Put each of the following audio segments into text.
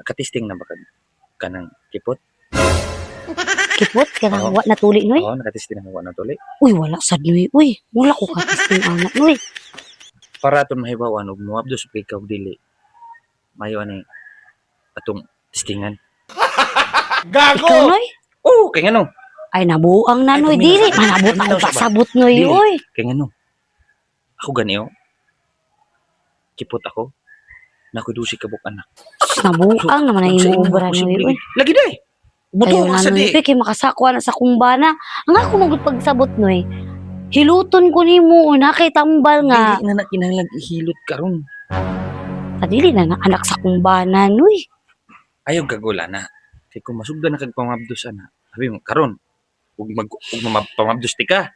Nakatesting na ba kanang kipot? Kipot ka Oo. nang wa natuli noy. Oo, nakatesting na wala tuloy. Uy, wala sad noy. Uy, wala ko katesting anak noy. Para aton mahibawan og muabdos kay ikaw dili. Mayo ani atong testingan. Ikaw noy. Oo, kay ngano? Ay nabuang na Ay, noy paminaw dili sa ba? manabot Paminaw ako sa ba? pasabot noy. Dili. Uy, Kay ngano? Ako ganiyo. Kipot ako. Nakoy dusi ka buk anak. nabuang naman ang Unsa imo imong ubra noy. posible? Uy, Lagi day. Buto kayo ka na sa noy. di. Kay makasakwa na sa kumbana. Ang ako magud pagsabot noy. Hiluton ko nimo na kay tambal nga. Dili na kinahanglan ihilot karon. Kadili na anak sa kumbana noy. Ayaw gagula na. Kay kung masugdan na kag pamabdos ana. Sabi mo karon ug pamabdos ti ka.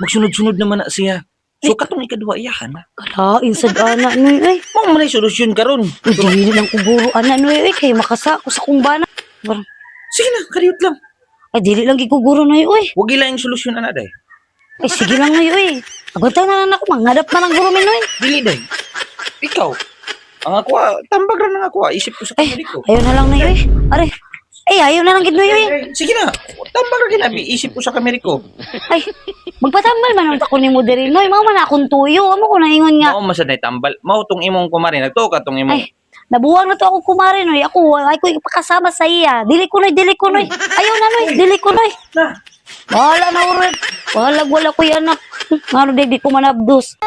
Magsunod-sunod naman na siya. So katong ikaduha iyahan na. Kalain sad ana noy. Uy, Mao man ay solusyon karon. uy dili lang ko guro ana noy. Uy, kay makasako sa kumbana. Sige na, kariyot lang. Ay dili lang giguguro noy. Uy. Huwag ila yung solusyon ana day. Ay sige lang noy. Uy. Agutan na lang ako mangadap na lang guro mi noy. Dili day. Ikaw. Ang ako, tambag ra nang ako, isip ko sa Ay, kamili ko. ayaw na lang noy. Uy. Are. Ay ayaw na lang gid noy. Uy. Sige na, tambag ra ginabi, isip ko sa kamili ko. Ay, magpatambal man ang ako ni mo diri noy. Mao man akong tuyo. Amo ko naingon nga. Mao masad na tambal. Mao tong imong kumari, nagtuo ka tong imong. Ay, nabuwang na to ako kumari noy. Ako ay ko ipakasama sa iya. Dili ko noy. Ayaw na noy. Dili ko noy. Na. Wala na ulit. Wala ko yan anak. Ngano di ko manabdos.